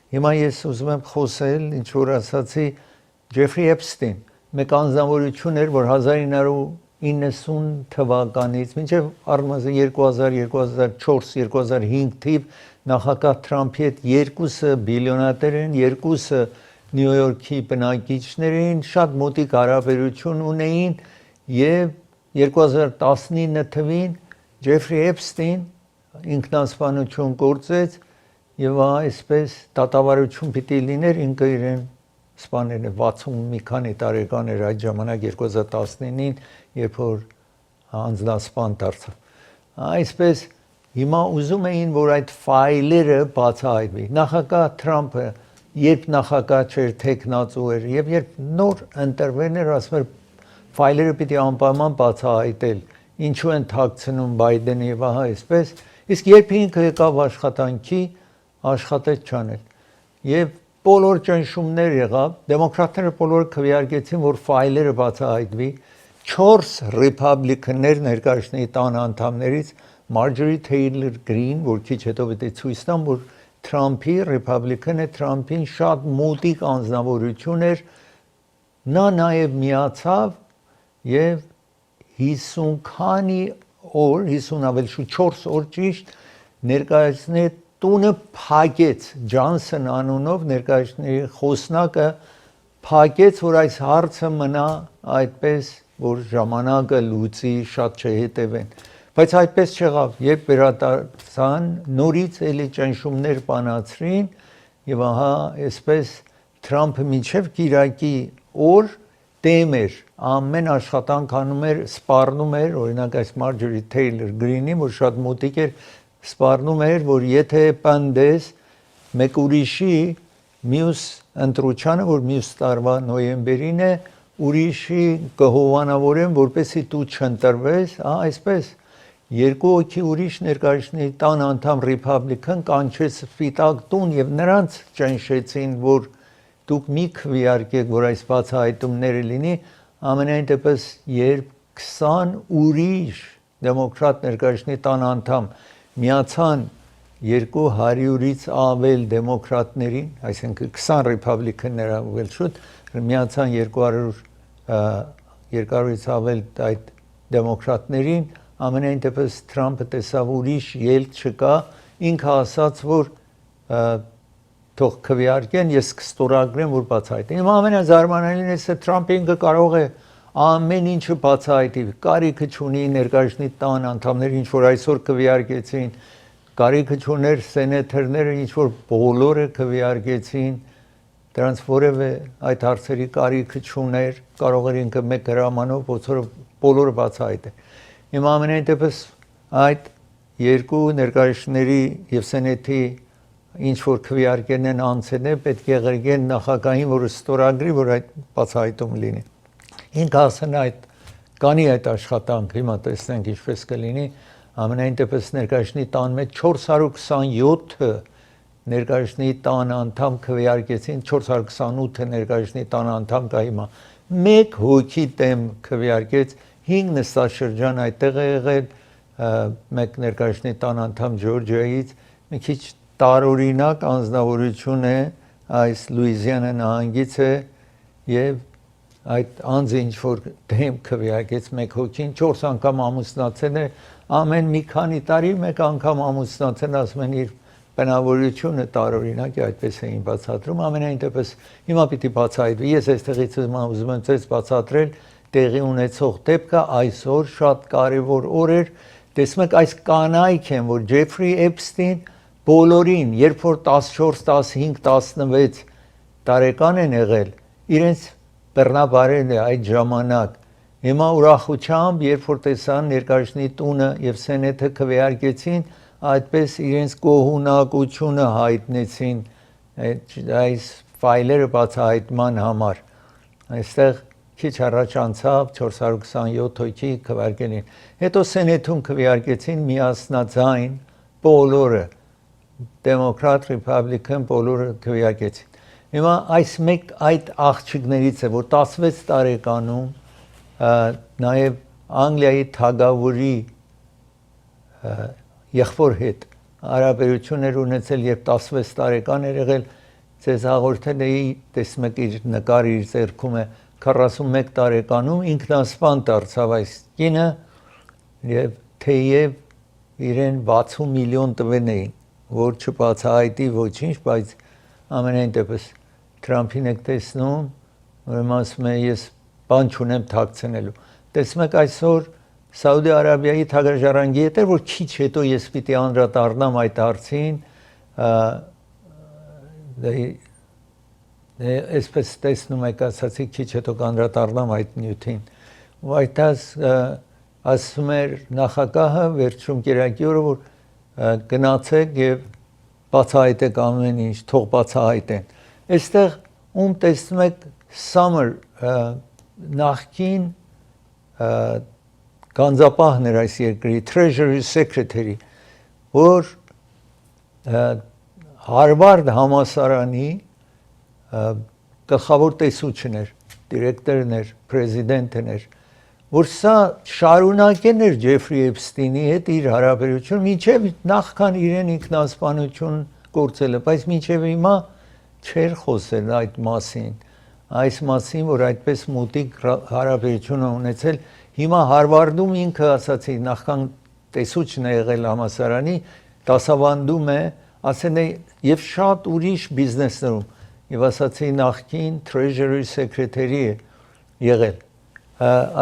Հիմա ես ուզում եմ խոսել, ինչ որ ասացի Ջեֆրի Էփստին, մեկ անձնավորություն էր, որ 1990 թվականից մինչև առնվազն 2000, 2004, 2005 թիվ նախագահ Թրամփի հետ երկուսը բիլիոնատեր են, երկուսը Նյու Յորքի բնակիչներ էին, շատ մոտիկ հարաբերություն ունեին եւ 2019 թվին Ջեֆրի Էփստին ինքնասպանություն գործեց եւ այսպես դատավարություն պիտի լիներ ինքը իրեն սպանել է 60 մի քանի տարեկան էր այդ ժամանակ 2019-ին երբ որ անձնասպան դարձավ այսպես հիմա ուզում էին որ այդ ֆայլերը բացահայտվի նախագահ Թրամփը երբ նախագահ չէր տեխնացու էր եւ երբ նոր ընտրվել էր ասում էր ֆայլերը պիտի անպայման բացահայտել ինչու են թաքցնում Բայդենը եւ ահա այսպես իսկ երբ ինքը եկավ աշխատանքի աշխատեց չանել եւ բոլոր ճնշումներ եղավ դեմոկրատները բոլորը քվեարկեցին որ ֆայլերը բացահայտվի 4 ռիփաբլիկաններ ներկայացնի տան անդամներից Marjorie Taylor Greene որ քիչ հետո պիտի ցույց տամ որ Թրամփի ռիփաբլիկանը Թրամփին շատ մոտիկ անձնավորություն էր նա նաեւ միացավ եւ 50 քանի օր 50 ավելի շուտ 4 օր ճիշտ ներկայացնի տունը փակեց Ջոնսոն անունով ներկայացնի խոսնակը փակեց որ այս հարցը մնա այդպես որ ժամանակը լուծի շատ չհետևեն բայց այդպես չեղավ երբ վերադարձան նորից էլի ճնշումներ բանացրին եւ ահա այսպես Թրամփը մինչեւ Կիրակի օր դեմ էր ամեն աշխատանք անում էր սպառնում էր օրինակ այս Marjorie Taylor Greene-ին որ շատ մոտիկ էր սպառնում էր որ եթե պանդես մեկ ուրիշի մյուս ընտրությանը որ մյուս տարվա նոյեմբերին է ուրիշի կհովանավորեն որպեսի դու չընտրվես այսպես երկու հոգի ուրիշ ներկայացնի տան անդամ ռիփաբլիկան կանչեց սպիտակ տուն եւ նրանց ճնշեցին որ դուք մի քվեարկեք որ այս բացահայտումները լինի ամենայն դեպս երբ 20 ուրիշ դեմոկրատ ներկայացնի տան անդամ միացան 200-ից ավել դեմոկրատներին, այսինքն 20 ռիփաբլիկաններ ավել շուտ, միացան 200-ից ավել այդ դեմոկրատներին, ամենայն դեպս Թրամփը տեսավ ուրիշ ելք չկա, ինքը ասաց, որ թող քվեարկեն, ես կստորագրեմ, որ բացահայտեն։ Հիմա ամենազարմանալին է, Թրամփը ինքը կարող է ամեն ինչը բացահայտի, կարիքը չունի ներկայացնի տան անդամները, ինչ որ այսօր քվեարկեցին, կարիքը չուներ սենատորները, ինչ որ բոլորը քվեարկեցին, դրանց որևէ այդ հարցերի կարիքը չուներ, կարող էր ինքը մեկ հրամանով բոլորը բացահայտել։ Հիմա ամենայն դեպս այդ երկու ներկայացների եւ սենատի ինչ որ քվեարկեն են անցել է, պետք է ղրգեն նախագահին, որը ստորագրի, որ այդ բացահայտում լինի։ Ինքը ասեն այդ կանի այդ աշխատանք, հիմա տեսնենք ինչպես կլինի, ամենայն դեպս ներկայացնի տան մեջ 427-ը ներկայացնի տան անդամ քվեարկեցին, 428-ը ներկայացնի տան անդամ կա հիմա, մեկ հոգի դեմ քվեարկեց, 5 նստաշրջան այդտեղ է եղել, մեկ ներկայացնի տան անդամ Ջորջիայից, մի քիչ տարօրինակ անձնավորություն է, այս Լուիզիանա նահանգից է եւ այդ անձը ինչ որ դեմ քվեարկեց մեկ հոգին 4 անգամ ամուսնացել է ամեն մի քանի տարի մեկ անգամ ամուսնացել ասում են իր բնավորությունը տարօրինակ է այդպես էին բացատրում ամենայն դեպս հիմա պիտի բացահայտվի ես այստեղից ուզում եմ ցույց բացատրել տեղի ունեցող դեպքը այսօր շատ կարևոր օր էր տեսնում եք այս կանայք են որ Ջեֆրի Էփստին բոլորին երբ որ 14 15 16 տարեկան են եղել իրենց բռնաբարել է այդ ժամանակ հիմա ուրախությամբ երբ որ տեսան ներկայացնի տունը եւ սենատը քվեարկեցին այդպես իրենց գոհունակությունը հայտնեցին այս ֆայլերը բացահայտման համար այստեղ քիչ առաջ անցավ 427 հոգի քվեարկեցին հետո սենատում քվեարկեցին միասնաձայն բոլորը դեմոկրատ ռիփաբլիկան բոլորը քվեարկեցին Հիմա այս մեկ այդ աղջիկներից է, որ 16 տարեկանում նաև Անգլիայի թագավորի եղբոր հետ հարաբերություններ ունեցել, երբ 16 տարեկան էր եղել, Ձեզ հաղորդել էի, տեսնում եք իր նկարը իր ձեռքում է 41 տարեկանում ինքնասպան դարձավ այս կինը եւ թեև իրեն 60 միլիոն տվեն էին, որ չբացահայտի ոչինչ, բայց ամենայն դեպս Թրամփին եք տեսնում, ուրեմն ասում է ես բան չունեմ թաքցնելու։ Տեսնում եք այսօր Սաուդի Արաբիայի թագաժառանգի հետ որ քիչ հետո ես պիտի անդրադառնամ այդ հարցին, այսպես տեսնում եք ասացի քիչ հետո կանդրադառնամ այդ նյութին։ Ու այդտես ասում էր նախագահը վերջում կերակի օրը որ գնացեք եւ բացահայտեք ամեն ինչ, թող բացահայտեն։ Այստեղ ում տեսնում եք Summer նախքին գանձապահներ այս երկրի Treasury Secretary, որ Հարվարդ համալսարանի գլխավոր տեսուչն էր, դիրեկտորն էր, պրեզիդենտն էր, որ սա շարունակեն էր Ջեֆրի Էփստինի հետ իր հարաբերությունը, մինչև նախքան իրեն ինքնասպանություն գործելը, բայց մինչև հիմա չէր խոսել այդ մասին, այս մասին, որ այդպես մոտիկ հարաբերություն ունեցել, հիմա Հարվարդում ինքը ասացի նախքան տեսուչն է եղել համալսարանի, դասավանդում է, ասեն է եւ շատ ուրիշ բիզնեսներում, եւ ասացի նախքին Treasury Secretary է եղել,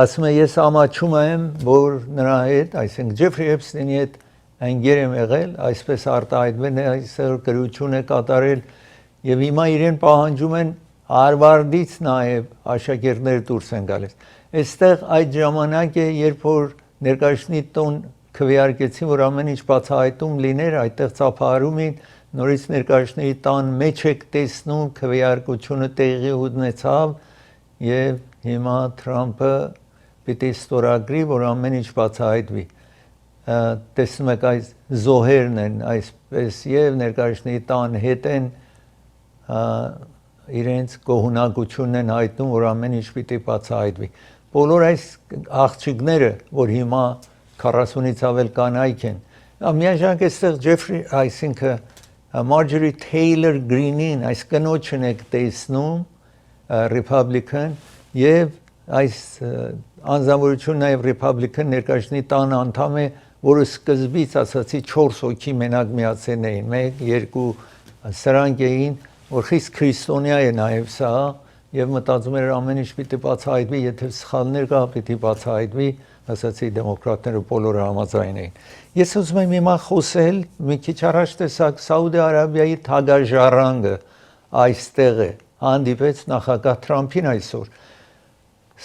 ասում է ես ամաչում եմ, որ նրա հետ, այսինքն Ջեֆրի Էփստինի հետ ընկեր եմ եղել, այսպես արտահայտվել է, այսօր գրություն է կատարել եւ հիմա իրեն պահանջում են Հարվարդից նաև աշակերտներ դուրս են գալիս։ Այստեղ այդ ժամանակ է, երբ որ ներկայացնի տոն քվեարկեցին, որ ամեն ինչ բացահայտում լիներ, այդտեղ ծափահարում էին, նորից ներկայացների տան մեջ եք տեսնում քվեարկությունը տեղի ունեցավ եւ հիմա Թրամփը պիտի ստորագրի, որ ամեն ինչ բացահայտվի։ Տեսնում եք այս զոհերն են այսպես եւ ներկայացների տան հետ են իրենց գոհունակությունն են հայտնում, որ ամեն ինչ պիտի բացահայտվի։ Բոլոր այս աղջիկները, որ հիմա 40-ից ավել կանայք են, միաժամանակ այստեղ Ջեֆրի, այսինքն Marjorie Taylor Greene-ին, այս կնոջն եք տեսնում, Republican, եւ այս անձնավորությունը նաև Republican ներկայացնի տան անդամ է, որը սկզբից ասացի 4 հոգի մենակ միացել էին, 1, 2 սրանք էին, որ խիստ քրիստոնյա է նաև սա եւ մտածում էր ամեն ինչ պիտի բացահայտվի, եթե սխալներ կա, պիտի բացահայտվի, ասացի դեմոկրատները բոլորը համաձայն էին։ Ես ուզում եմ հիմա խոսել, մի քիչ առաջ տեսակ Սաուդի Արաբիայի թագաժառանգը այստեղ է, հանդիպեց նախագահ Թրամփին այսօր։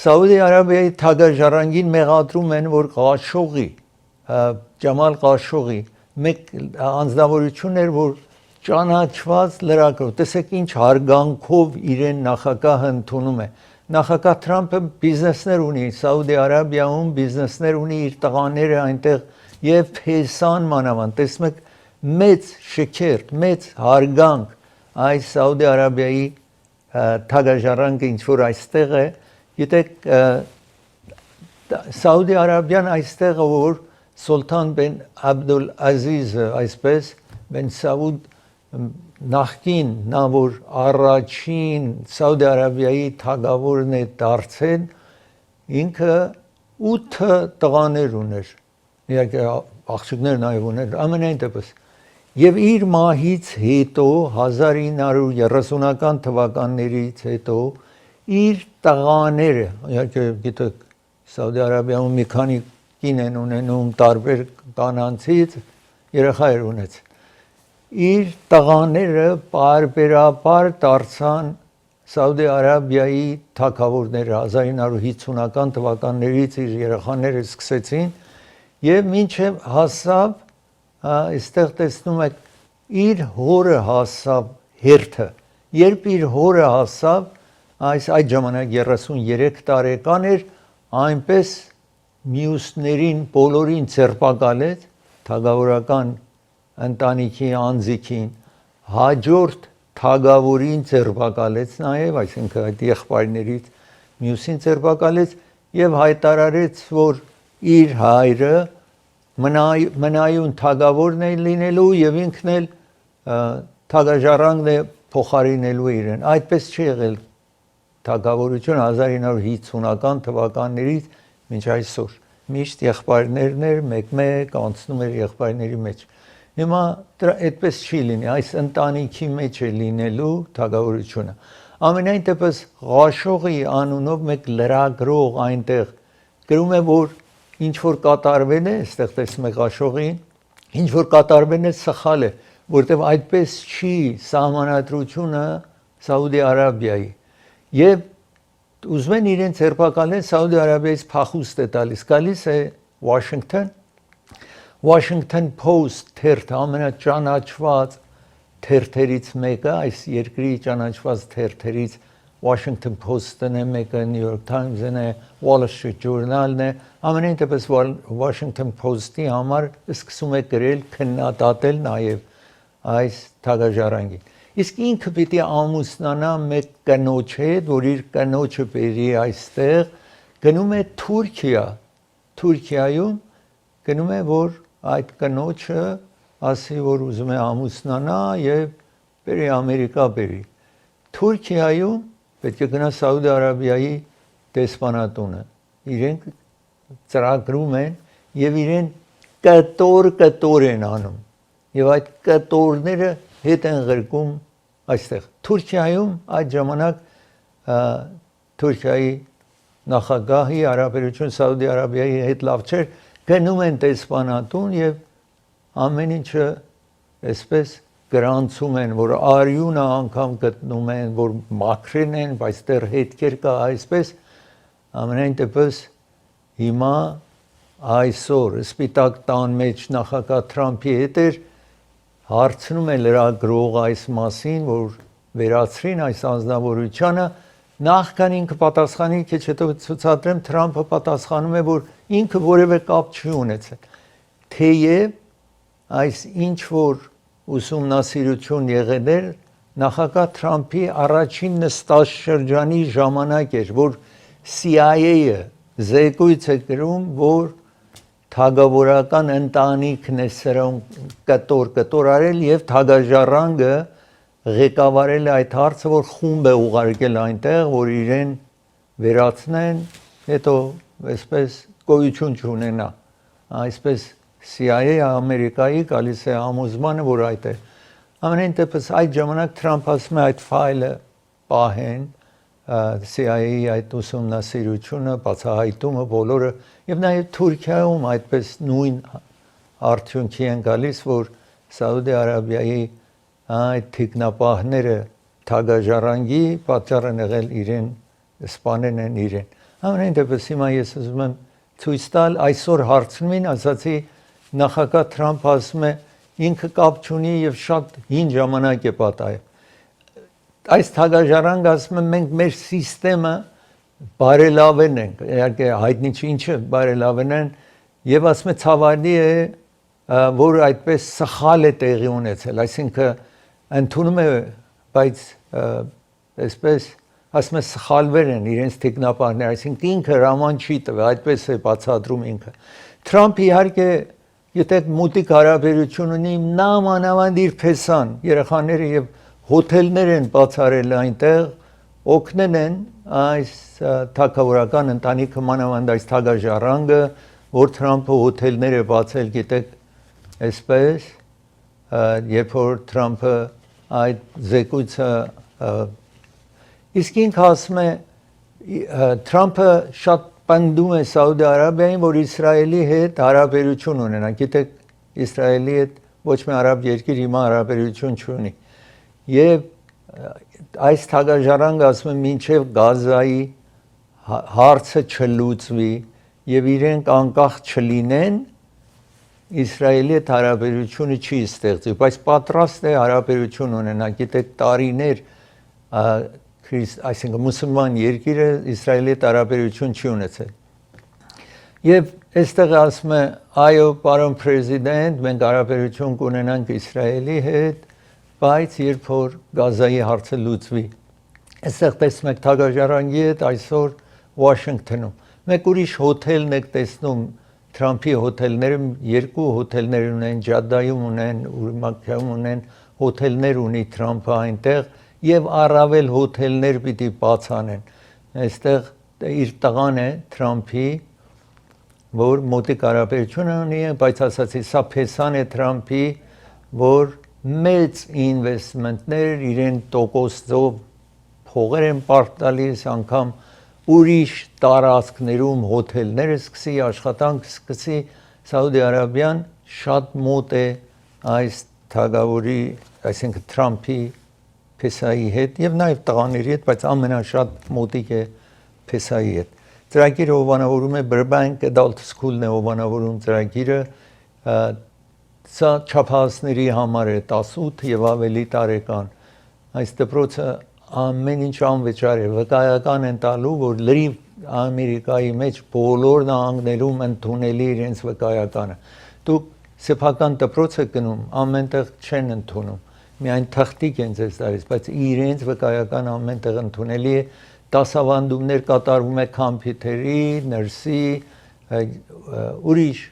Սաուդի Արաբիայի թագաժառանգին մեղադրում են, որ Ղաշողի, Ջամալ Ղաշողի մեկ անձնավորություն էր, որ ճանաչված լրագրող, տեսեք ինչ հարգանքով իրեն նախագահը ընդունում է։ Նախագահ Թրամփը բիզնեսներ ունի, Սաուդի Արաբիայում բիզնեսներ ունի, իր տղաները այնտեղ եւ Փեսան մանավանդ, տեսնում եք մեծ շքերթ, մեծ հարգանք այս Սաուդի Արաբիայի թագաժառանգը ինչ որ այստեղ է, գիտեք Սաուդի Արաբիան այստեղ որ Սուլթան բեն Աբդուլ Ազիզը այսպես բեն Սաուդ նախքին նա որ առաջին Սաուդի Արաբիայի թագավորն է դարձել, ինքը 8 տղաներ ուներ, իհարկե աղջիկներ նաև ուներ, ամենայն դեպս, եւ իր մահից հետո 1930-ական թվականներից հետո իր տղաները, իհարկե գիտեք Սաուդի Արաբիայում մի քանի կին են ունենում տարբեր կանանցից երեխա էր ունեցել, իր տղաները բարբերաբար դարձան Սաուդի Արաբիայի թագավորները 1950-ական թվականներից իր երեխաները սկսեցին եւ մինչեւ հասավ այստեղ տեսնում եք իր հորը հասավ հերթը երբ իր հորը հասավ այդ ժամանակ 33 տարեկան էր այնպես մյուսներին բոլորին ցերպակալեց թագավորական ընտանիքի անձիկին հաջորդ թագավորին ցերպակալեց նաև այսինքն այդ եղբայրներից մյուսին ցերպակալեց եւ հայտարարեց որ իր հայրը մնայուն թագավորն է լինելու եւ ինքն էլ թագաժառանգն է փոխարինելու իրեն։ Այդպես չի եղել թագավորությունը 1950-ական թվականներից մինչ այսօր։ Միշտ եղբայրներն էր, մեկ-մեկ անցնում էր եղբայրների մեջ։ Հիմա այդպես չի լինի, այս ընտանիքի մեջ է լինելու թագավորությունը։ Ամենայն դեպս Ղաշողի անունով մեկ լրագրող այնտեղ գրում է, որ ինչ որ կատարվել է, այստեղ տեսնում եք Ղաշողին, ինչ որ կատարվել է սխալ է, որտեղ այդպես չի սահմանադրությունը Սաուդի Արաբիայի։ Եվ ուզում են իրենց ձերբակալել Սաուդի Արաբիայից փախուստ է տալիս, գալիս է Washington Post թերթը ամենաճանաչված թերթերից մեկը, այս երկրի ճանաչված թերթերից Washington Post-ն է մեկը, New York Times-ն է, Wall Street Journal-ն է, ամենայն դեպս Washington Post-ի համար սկսում է գրել, քննադատել նաև այս թագաժառանգին։ Իսկ ինքը պիտի ամուսնանա մեկ կնոջ հետ, որ իր կնոջը բերի այստեղ, գնում է Թուրքիայում գնում է, որ այդ կնոջը ասի, որ ուզում է ամուսնանա եւ բերի Ամերիկա բերի։ Թուրքիայում պետք է գնա Սաուդի Արաբիայի դեսպանատունը։ Իրենք ծրագրում են եւ իրեն կտոր են անում։ Եվ այդ կտորները հետ են ղրկում այստեղ։ Թուրքիայում այդ ժամանակ Թուրքիայի նախագահի հարաբերություն Սաուդի Արաբիայի հետ լավ չէր, գնում են դեսպանատուն եւ ամեն ինչը այսպես գրանցում են, որ արյունը անգամ գտնում են, որ մաքրեն են, բայց դեռ հետքեր կա այսպես, ամենայն դեպս հիմա այսօր Սպիտակ տան մեջ նախագահ Թրամփի հետ էր հարցնում է լրագրող այս մասին, որ վերացրին այս անձնավորությունը, նախքան ինքը պատասխանի, քիչ հետո ցուցադրեմ, Թրամփը պատասխանում է, որ ինքը որևէ կապ չի ունեցել։ Թեև այս ինչ որ ուսումնասիրություն եղել էր նախագահ Թրամփի առաջին նստաշրջանի ժամանակ էր, որ CIA-ը զեկույց է գրում, որ թագավորական ընտանիքն է սրանք կտոր արել եւ թագաժառանգը ղեկավարել է այդ հարցը, որ խումբ է ուղարկել այնտեղ, որ իրեն վերացնեն, հետո այսպես գոյություն չունենա։ Այսպես CIA Ամերիկայի գալիս է համոզմանը, որ այդ է։ Ամենայն դեպս այդ ժամանակ Թրամփ ասում է այդ ֆայլը պահեն, CIA-ի այդ ուսումնասիրությունը, բացահայտումը բոլորը եւ նաեւ Թուրքիայում այդպես նույն արդյունքի են գալիս, որ Սաուդի Արաբիայի այդ թիկնապահները թագաժառանգի պատճառն եղել իրեն, սպանել են իրեն։ Ամենայն դեպս հիմա ես ուզում եմ ցույց տալ, այսօր հարցնում են, ասացի նախագահ Թրամփը ասում է ինքը կապ չունի եւ շատ հին ժամանակ է պատահել։ Այս թագաժառանգը ասում է մենք մեր համակարգը բարելավել ենք, իհարկե հայտնի չի ինչը բարելավել են եւ ասում է ցավալի է, որ այդպես սխալ է տեղի ունեցել, այսինքն ընդունում է, բայց այսպես ասում է սխալվել են իրենց տեխնապարները, այսինքն ինքը հրաման չի տվել, այդպես է բացատրում ինքը։ Թրամփը իհարկե եթե մոտիկ հարաբերություն ունի նամանավանդ իր փեսան, երեխաները եւ հոթելներ են բացարել այնտեղ, օգնել են այս թագավորական ընտանիքը մանավանդ այս թագաժառանգը, որ Թրամփը հոթելներ է բացել, գիտեք, այսպես, երբ որ Թրամփը այդ զեկույցը իսկ ինքը ասում է Թրամփը շատ պնդում է Սաուդի Արաբիային, որ Իսրայելի հետ հարաբերություն ունենա, գիտեք, Իսրայելի հետ ոչ մի արաբ երկիր հիմա հարաբերություն չունի։ Եվ այս թագաժառանգը ասում է մինչև Գազայի հարցը չլուծվի եւ իրենք անկախ չլինեն, Իսրայելի հետ հարաբերությունը չի ստեղծի, բայց պատրաստ է հարաբերություն ունենա, գիտեք, տարիներ, այսինքն մուսուլման երկիրը Իսրայելի հետ հարաբերություն չի ունեցել։ Եվ այստեղ ասում է, այո, պարոն պրեզիդենտ, մենք հարաբերություն կունենանք Իսրայելի հետ, բայց երբ որ Գազայի հարցը լուծվի։ Այստեղ տեսնում եք թագաժառանգի հետ այսօր Վաշինգտոնում։ Մեկ ուրիշ հոթելն եք տեսնում, Թրամփի հոթելները, երկու հոթելներ ունեն, Ջադայում ունեն, Ուրմակիում ունեն, հոթելներ ունի Թրամփը այնտեղ եւ առավել հոթելներ պիտի բացանեն այստեղ իր տղան է Թրամփի որ մոտիկ հարաբերություն ունի բայց ասացի սա փեսան է Թրամփի որ մեծ ինվեստմենտներ իրեն տոկոսով փողեր են πάρտ տալիս անգամ ուրիշ տարածքներում հոթելները սկսի աշխատանք սկսի Սաուդի Արաբիան շատ մոտ է այս թագավորի այսինքն Թրամփի փեսայի հետ եւ նաեւ տղաների հետ բայց ամենաշատ մոտիկ է փեսայի հետ ծրագիրը հովանավորում է Burbank Adult School-ն է հովանավորում ծրագիրը սա չափահասների համար է 18 եւ ավելի տարեկան այս դպրոցը ամեն ինչ անվճար է վկայական են տալու որ լրիվ Ամերիկայի մեջ բոլոր նահանգներում ընդունելի իրենց վկայականը դուք սեփական դպրոց եք գնում ամենտեղ չեն ընդունում միայն թղթիկ են ձեզ տալիս բայց իրենց վկայական ամենտեղ ընդունելի է դասավանդումներ կատարվում է կոմպյուտերի նրսի ուրիշ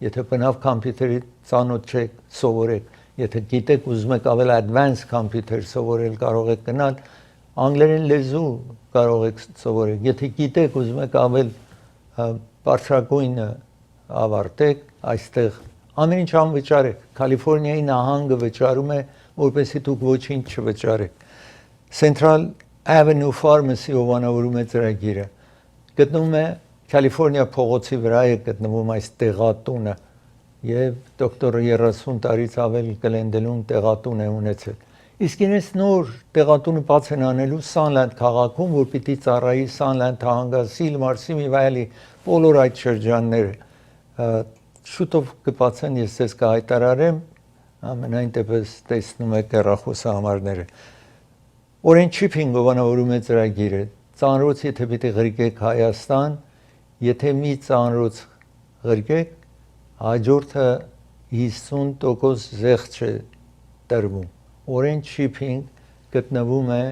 եթե բնավ կոմպյուտերի ծանոթ չեք սովորեք եթե գիտեք ուզում եք ավել advanced computer սովորել կարող եք գնալ անգլերեն լեզու կարող եք սովորել եթե գիտեք ուզում եք ավել բարձրագույնը ավարտեք այստեղ ամեն ինչ անվճար է Կալիֆոռնիայի նահանգը վճարում է որպեսզի դուք ոչինչ չվճարեք Central Avenue Pharmacy հովանավորում է ծրագիրը գտնվում է Կալիֆոռնիա փողոցի վրա է գտնվում այս տեղատունը եւ դոկտորը 30 տարից ավել Գլենդելում տեղատուն է ունեցել իսկ ինձ նոր տեղատունը բաց են անելու Sunland քաղաքում որ պիտի ծառայի Sunland հանգասիլ Մարսիմի վայելի բոլոր այդ շրջանները շուտով կբացեն ես ձեզ կհայտարարեմ ամենայն դեպս տեսնում եք հեռախոսահամարները Օրեն չիփինգ հովանավորում է ծրագիրը ծանրոց եթե պիտի ղրկեք Հայաստան եթե մի ծանրոց ղրկեք հաջորդը 50% զեղչ է տրվում Orange Shipping գտնվում է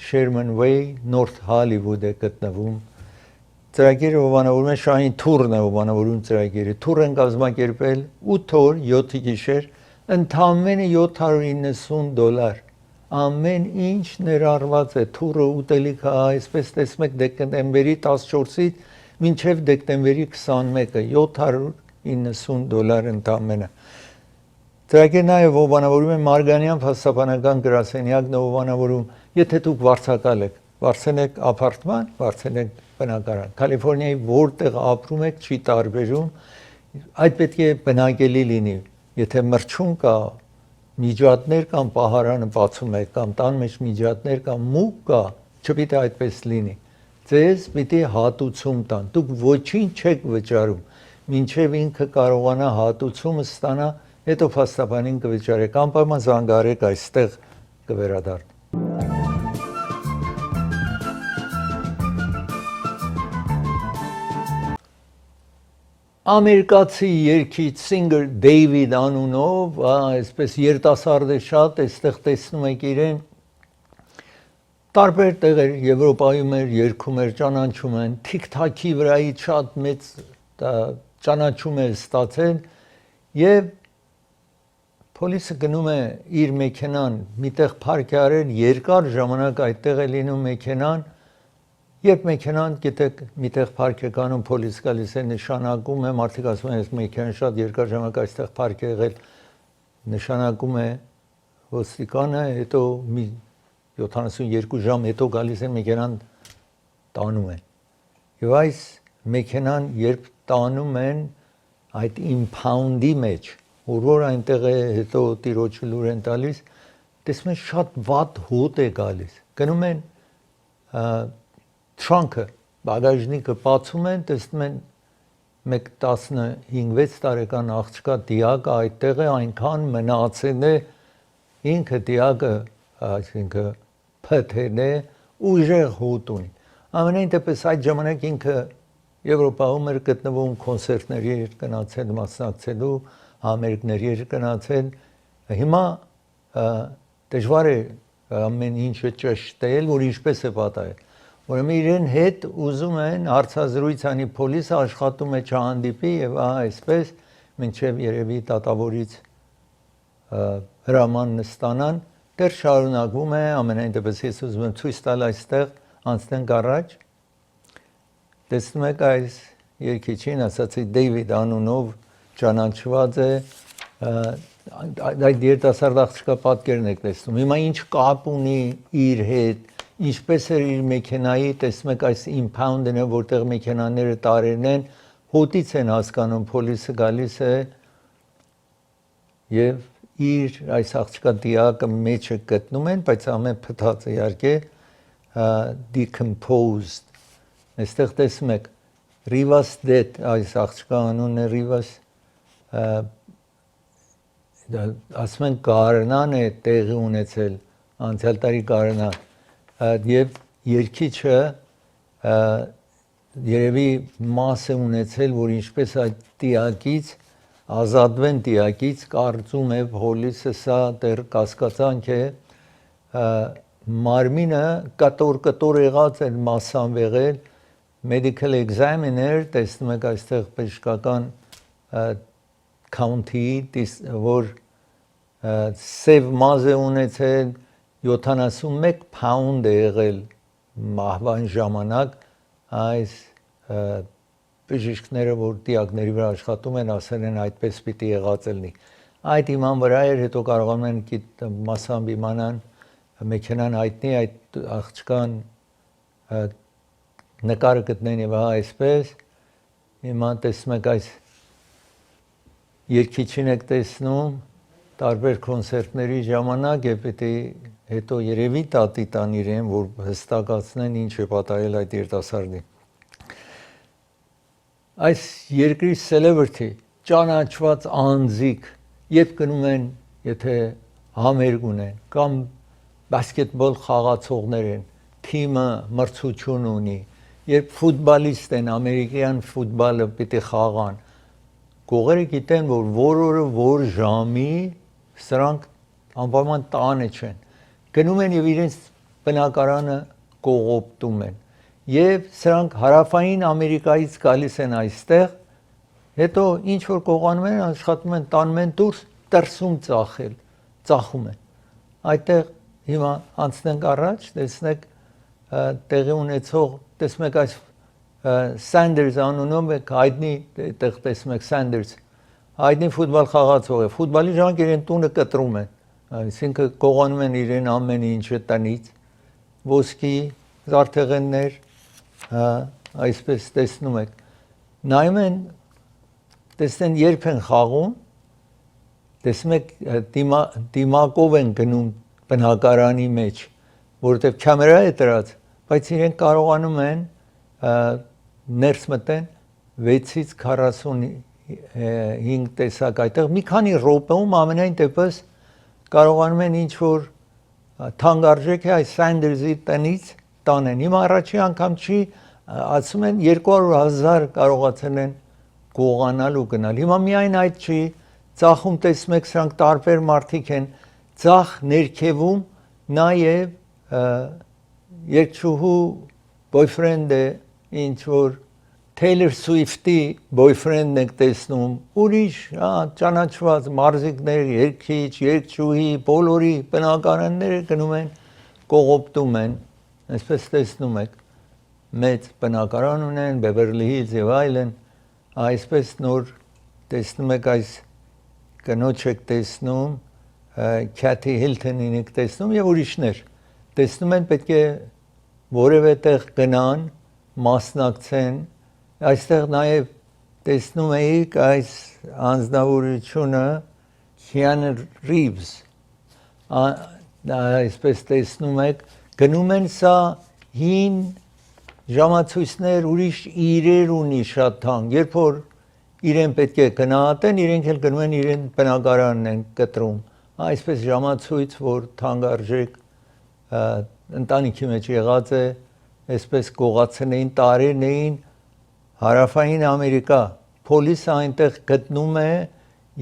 Sherman Way North Hollywood է գտնվում ծրագիրը հովանավորում է Շահին Թուրն է հովանավորում ծրագիրը Թուր են կազմակերպել 8 օր 7 գիշեր ընդամենը $790 ամեն ինչ ներառված է թուրը ուտելիքը այսպես տեսնում եք դեկտեմբերի 14-ից մինչև դեկտեմբերի 21-ը $790 ընդամենը Ծրագիրը նաև հովանավորում է Մարգանյան փաստաբանական գրասենյակն հովանավորում եթե դուք վարձակալ եք վարձենեք ապարտման վարձենեք բնակարան Կալիֆոռնիայի որտեղ ապրում եք չի տարբերում այդ պետք է բնակելի լինի եթե մրջուն կա միջատներ կամ պահարանը բացում եք կամ տան մեջ միջատներ կամ մուկ կա չպիտի այդպես լինի ձեզ պիտի հատուցում տան դուք ոչինչ չեք վճարում մինչև ինքը կարողանա հատուցումը ստանա հետո փաստաբանին կվճարեք անպայման զանգահարեք այստեղ կվերադառնա Ամերիկացի երգիչ singer David անունով, այսպես երիտասարդ է շատ, այստեղ տեսնում եք իրեն տարբեր տեղեր Եվրոպայում էր, երգում էր, ճանաչում են, TikTok-ի վրայից շատ մեծ ճանաչում է ստացել եւ Պոլիսը գնում է իր մեքենան միտեղ փարք է արել, երկար ժամանակ այդտեղ է լինում մեքենան Երբ մեքենան գիտեք միտեղ փարք է կանում պոլիս գալիս է նշանակում է մարդիկ ասում են այս մեքենան շատ երկար ժամանակ այստեղ փարք է եղել նշանակում է ոստիկանը հետո մի 72 ժամ հետո գալիս են մեքենան տանում են եւ այս մեքենան երբ տանում են այդ impound-ի մեջ որ այնտեղ է հետո տիրոջը լուր են տալիս տեսնում են շատ վատ հոտ է գալիս գնում են Trunk-ը, բագաժնիկը բացում են, տեսնում են մեկ 15-6 տարեկան աղջկա դիակը այդտեղ է այնքան մնացել է ինքը դիակը, այսինքն փթեն է, ուժեղ հոտ ունի։ Ամենայն դեպս այդ ժամանակ ինքը Եվրոպայում էր գտնվում կոնցերտների էր գնացել մասնակցելու, համերգների էր գնացել։ Հիմա դժվար է ամեն ինչը ճշտել, որ ինչպես է պատահել։ Ուրեմն իրեն հետ ուզում են հարցազրույց անի պոլիսը աշխատում է չհանդիպի եւ այսպես մինչեւ երևի դատավորից հրաման ստանան դեռ շարունակվում է, ամենայն դեպս ես ուզում եմ ցույց տալ այստեղ, անցնենք առաջ։ Տեսնում եք այս երգիչին, ասացի Դեյվիդ անունով ճանաչված է, այդ երիտասարդ աղջկա պատկերն եք տեսնում։ Հիմա ինչ կապ ունի իր հետ, ինչպես էր իր մեքենայի, տեսնում եք այս impound-ն է, որտեղ մեքենաները տարերն են, հոտից են հասկանում, փոլիսը գալիս է եւ իր այս աղջկա դիակը մեջը գտնում են, բայց ամեն փտած է իհարկե decomposed։ Այստեղ տեսնում եք Rivas dead, այս աղջկա անունն է Rivas, ասում են գարնան է տեղի ունեցել, անցյալ տարի գարնան, եւ երգիչը երևի մաս է ունեցել, որ ինչպես այդ դիակից ազատվեն դիակից, կարծում է հոլիսը սա դեռ կասկածանք է, մարմինը կտոր եղած է մասսանվեղել, medical examiner, տեսնում եք այստեղ բժշկական county-ի, որ սև մազ է ունեցել, 71 pound է եղել մահվան ժամանակ, այս բժիշկները, որ դիակների վրա աշխատում են, ասել են այդպես պիտի եղած լինի։ Այդ իման վրա էր, հետո կարողանում են մասամբ իմանան, մեքենան հայտնի, այդ աղջկան նկարը գտնեն եւ այսպես, հիմա տեսնում եք այս երգիչին եք տեսնում, տարբեր կոնցերտների ժամանակ եւ պիտի հետո երևի տատի տան իրեն, որ հստակացնեն ինչ է պատահել այդ երիտասարդին։ Այս երկրի celebrity, ճանաչված անձիկ, երբ գնում են, եթե համերգ ունեն, կամ բասկետբոլ խաղացողներ են, թիմը մրցություն ունի, երբ ֆուտբոլիստ են, ամերիկյան ֆուտբոլը պիտի խաղան, գողերը գիտեն, որ օրը, որ ժամի, սրանք անպայման տանը չեն, գնում են եւ իրենց բնակարանը կողոպտում են, եւ սրանք հարավային Ամերիկայից գալիս են այստեղ, հետո ինչ որ կողանում են, աշխատում են տանում են դուրս, տրսում ծախում են։ Այդտեղ հիմա անցնենք առաջ, տեսնեք տեղի ունեցող, տեսնում եք այս Sanders անունով եք հայտնի, այդտեղ տեսնում եք Sanders, հայտնի ֆուտբոլ խաղացող է, ֆուտբոլի ժամանակ իրեն տունը կտրում են, այսինքն կողանում են իրեն ամեն ինչը տնից, ոսկի, զարդեղեններ, այսպես տեսնում եք, նայում են, տեսնեն երբ են խաղում, տեսնում եք դիմակով են գնում բնակարանի մեջ, որովհետև կամերա է տրած, բայց իրենք կարողանում են ներս մտեն 6-ից 45 տեսակ այդտեղ, մի քանի րոպեում ամենայն դեպս կարողանում են ինչ-որ թանկարժեք է այս Սանդերսի տնից տանեն, հիմա առաջի անգամ չի, ասում են 200,000 կարողացել են գողանալ ու գնալ, հիմա միայն այդ չի, ծախում տեսնում եք սրանք տարբեր մարդիկ են, ծախ ներքևում նաև երկչուհու boyfriend է, ինչ որ Taylor Swift-ի boyfriend-ն եք տեսնում, ուրիշ ճանաչված մարզիկներ, երգիչ, երգչուհի, բոլորի բնակարանները գնում են, կողոպտում են, այսպես տեսնում եք, մեծ բնակարան ունեն, Beverly Hills եւ այլն, այսպես նոր տեսնում եք այս կնոջ եք տեսնում, Kathy Hilton-ին եք տեսնում եւ ուրիշներ, տեսնում են պետք է որևէ տեղ գնան, մասնակցեն, այստեղ նաև տեսնում էիք այս անձնավորությունը Keanu Reeves, այսպես տեսնում եք, գնում են սա հին ժամացույցներ, ուրիշ իրեր ունի շատ թանկ, երբ որ իրեն պետք է գնահատեն, իրենք էլ գնում են իրեն բնակարանն են կտրում, այսպես ժամացույց, որ թանկարժեք ընտանիքի մեջ եղած է, այսպես գողացնեին, տարերնեին հարավային Ամերիկա, փոլիսը այնտեղ գտնում է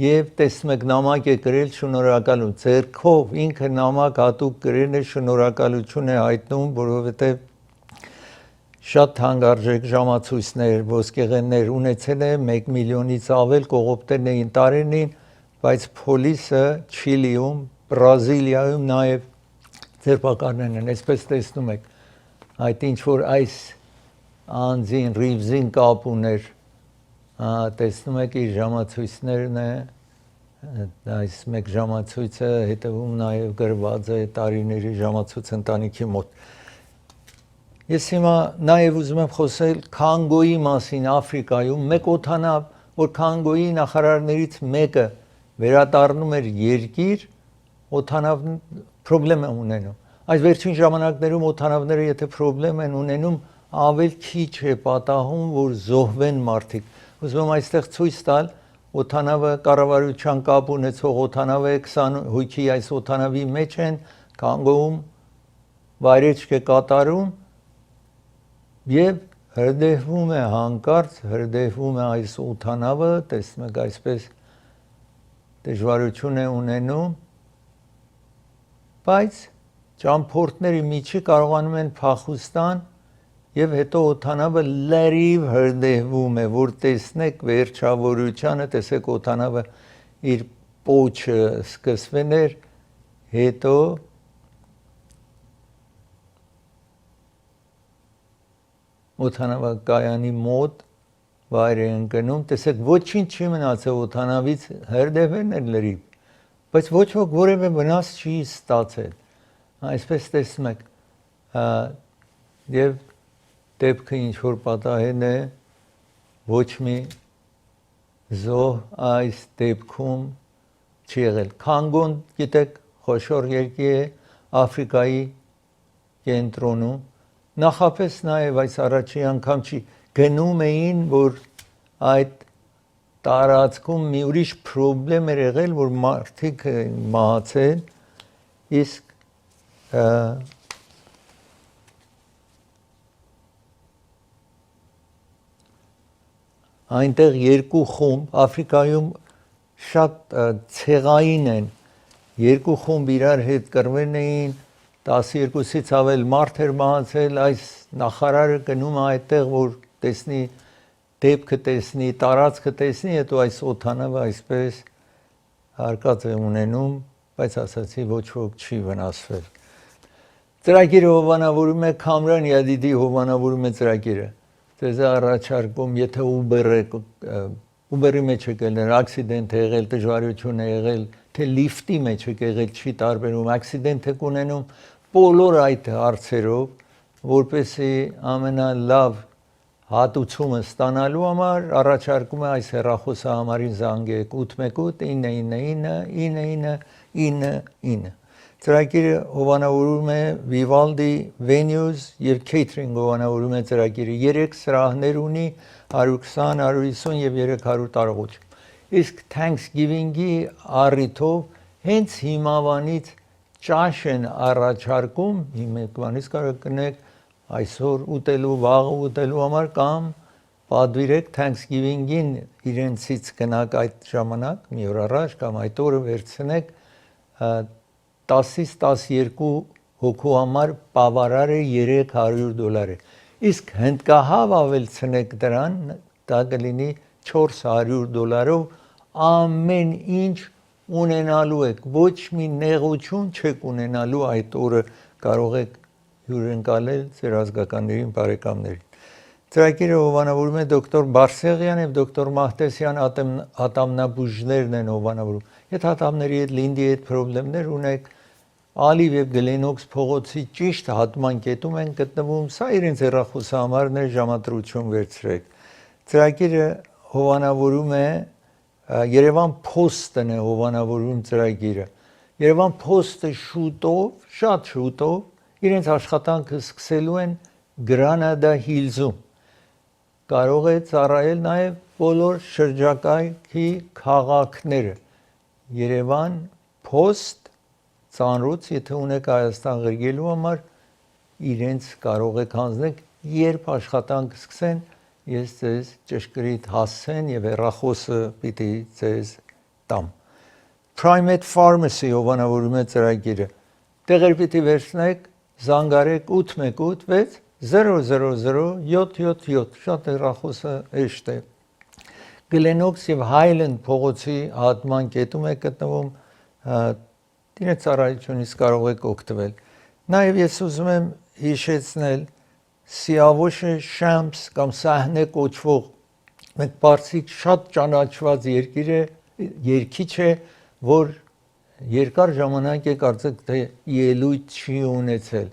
եւ տեսնում եք նամակ է գրել շնորհակալություն, ձեռքով ինքը նամակ հատուկ գրել է շնորհակալություն է հայտնում, որովհետեւ շատ թանկարժեք ժամացույցներ, ոսկեղեններ ունեցել է 1 միլիոնից ավել կողոպտել էին տարերին, բայց փոլիսը Չիլիում Բրազիլիայում նաև ձերբակալներ են, այսպես տեսնում եք, այդ ինչ որ այս անձին Ռիվզին կապ ուներ, տեսնում եք իր ժամացույցներն է, այս մեկ ժամացույցը հետևում նաև գրված է տարիների ժամացույց ընտանիքի մոտ։ Ես հիմա նաև ուզում եմ խոսել Քանգոյի մասին Աֆրիկայում, մեկ օդանավ, որ Քանգոյի նախարարներից մեկը վերադառնում էր երկիր, օդանավն պրոբլեմ է ունենում։ Այս վերջին ժամանակներում օդանավները եթե պրոբլեմ են ունենում, ավել քիչ է պատահում, որ զոհվեն մարդիկ։ Ուզում եմ այստեղ ցույց տալ օդանավը կառավարության կապ ունեցող օդանավը 20 հույքի այս օդանավի մեջ են Քանգոյում վայրեջք է կատարում եւ հրդեհվում է հանկարծ, հրդեհվում է այս օդանավը, տեսնում եք այսպես դժվարություն է ունենում, բայց ճամփորդների միջի կարողանում են փախուստան եւ հետո օդանավը լրիվ հրդեհվում է, որ տեսնեք վերջավորությունը, տեսեք օդանավը իր պոչը սկսվեն էր, հետո օդանավակայանի մոտ վայր է ընկնում, տեսեք ոչինչ չի մնացել օդանավից հրդեհվեն էր լրիվ, բայց ոչ ոք որևէ վնաս չի ստացել, այսպես տեսնում եք, եւ դեպքը ինչ որ պատահել է, ոչ մի զոհ այս դեպքում չի եղել։ Քանգոն, գիտեք, խոշոր երկիր է Աֆրիկայի կենտրոնում, նախապես նաև այս առաջի անգամ չի գնում էին, որ այդ տարածքում մի ուրիշ պրոբլեմ էր եղել, որ մարդիկ մահացել, իսկ այնտեղ երկու խումբ, Աֆրիկայում շատ ցեղային են, երկու խումբ իրար հետ կռվել էին, 12-ից ավել մարդ էր մահացել, այս նախարարը գնում է այդտեղ, որ տեսնի, դեպքը տեսնի, տարածքը տեսնի, հետո այս օդանավը այսպես հարկած է ունենում, բայց ասացի ոչ ոք չի վնասվել։ Ծրագիրը հովանավորում է Քամրան Յադիդի հովանավորում է ծրագիրը։ Ձեզ առաջարկում, եթե Uber-ի մեջ եք եղել, ակսիդենտ է եղել, դժվարություն է եղել, թե լիֆտի մեջ եք եղել, չի տարբերում, ակսիդենտ եք ունենում, բոլոր այդ հարցերով, որպեսզի ամենալավ հատուցումը ստանալու համար առաջարկում է այս հեռախոսահամարին զանգեք 818-999-9999։ Ծրագիրը հովանավորում է Vivaldi Venues եւ Catering հովանավորում է ծրագիրը 3 սրահներ ունի 120, 150 եւ 300 տարողոց։ Իսկ Thanksgiving-ի առիթով հենց հիմավանից ճաշ են առաջարկում, հիմեկվանից կարող կնեք այսօր ուտելու, վաղը ուտելու համար կամ պատվիրեք Thanksgiving-ին իրենցից գնաք այդ ժամանակ, մի օր առաջ կամ այդ օրը վերցնեք 10-ից 12 հոգու համար բավարար է $300։ Իսկ հնդկահավ ավելցնեք դրան, դա կլինի $400-ով ամեն ինչ ունենալու եք, ոչ մի նեղություն չեք ունենալու այդ օրը կարող եք հյուրընկալել ձեր ազգականներին, բարեկամներին։ Ծրագիրը հովանավորում է դոկտոր Բարսեղյան եւ դոկտոր Մահտեսյան ատամնաբուժներն են հովանավորում։ Եթե ատամների հետ լինդի հետ պրոբլեմներ ունեք, Ալիվ եւ Գլենոքս փողոցի ճիշտ հատման կետում են գտնվում, սա իրենց հեռախոսահամարն է, ժամադրություն վերցրեք։ Ծրագիրը հովանավորում է Երևան Post-ն է հովանավորում ծրագիրը։ Երևան Post-ը շուտով, շատ շուտով իրենց աշխատանքը սկսելու են Գրանադա Հիլզում։ Կարող է ծառայել նաև բոլոր շրջակայքի քաղաքները։ Երևան Post ծանրուց, եթե ունեք Հայաստան ղրգելու համար, իրենց կարող եք հանձնել, երբ աշխատանք սկսեն, ես ձեզ ճշգրիտ հասցեն եւ հեռախոսը պիտի ձեզ տամ։ Primate Pharmacy հովանավորում է ծրագիրը։ Տեղեր պիտի վերցնեք, զանգարեք 818 6000777, շատ հեռախոսը հեշտ է։ Գլենոքս եւ Highland փողոցի հատման կետում է գտնվում իրենց ծառայությունից կարող եք օգտվել։ Նաև ես ուզում եմ հիշեցնել Սիավոշը Շամս կամ Սահնե կոչվող մեկ բարձիկ շատ ճանաչված երգիչ է, որ երկար ժամանակ է կարծեք թե ելույթ չի ունեցել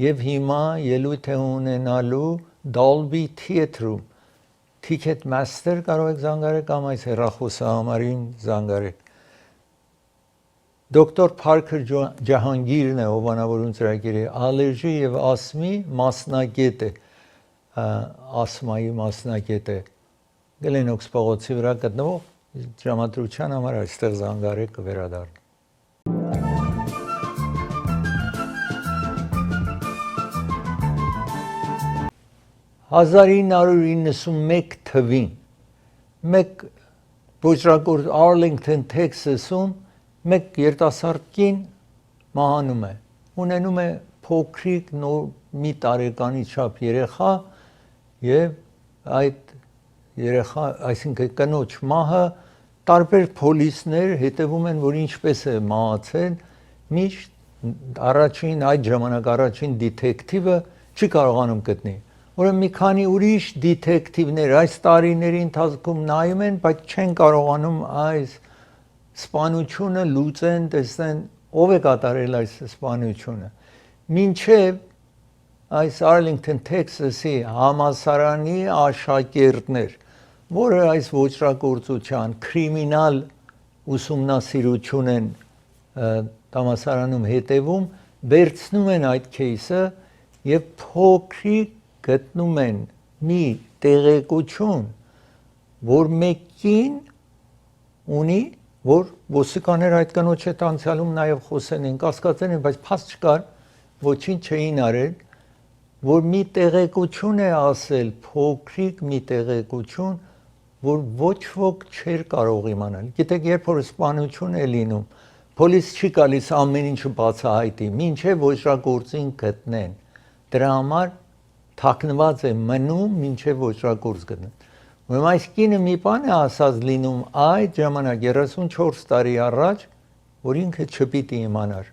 եւ հիմա ելույթ է ունենալու Dolby Theatre-ում Ticketmaster կարող եք զանգարել կամ այս հեռախոսահամարին զանգարել Դոկտոր Փարքր Ջահանգիրն է հովանավորում ծրագիրի ալերժի եւ ասմի մասնագետ է ասմայի մասնագետ է Գլենոքս փողոցի վրա գտնվող դրամատրության համար այստեղ զանգարել կվերադառնա 1991 թվին մեկ բոյրագործ Arlington, Texas-ում մեկ երիտասարդ կին մահանում է ունենում է փոքրիկ մի տարեկանի չափ երեխա եւ այդ երեխա այսինքն կնոջ մահը տարբեր փոլիսներ հետևում են որ ինչպես է մահացել միշտ առաջին այդ ժամանակ առաջին դետեկտիվը չի կարողանում գտնել Ուրեմն մի քանի ուրիշ դետեկտիվներ այս տարիների ընթացքում նայում են, բայց չեն կարողանում այս սպանությունը լուծեն, տեսնեն ով է կատարել այս սպանությունը։ Մինչև այս Arlington, Texas-ի համալսարանի աշակերտներ, որը այս ոճրագործության կրիմինալ ուսումնասիրություն են համալսարանում հետևում, վերցնում են այդ кейսը եւ փոքրիկ գտնում են մի տեղեկություն, որ մեկին ունի, որ ոստիկանները այդ կնոջ հետ անցյալում նաև խոսել են, կասկածել են, բայց փաստ չկար, ոչինչ չէին արել, որ մի տեղեկություն է ասել, փոքրիկ մի տեղեկություն, որ ոչ ոք չէր կարող իմանալ։ Գիտեք, երբ որ սպանություն է լինում, փոլիս չի գալիս ամեն ինչը բացահայտի, մինչև ոճրագործին գտնեն։ Դրա համար թաքնված է մնում մինչև ոճրագործ գտնեն։ Ուրեմն այս կինը մի բան է ասած լինում այդ ժամանակ 34 տարի առաջ, որ ինքը չպիտի իմանար։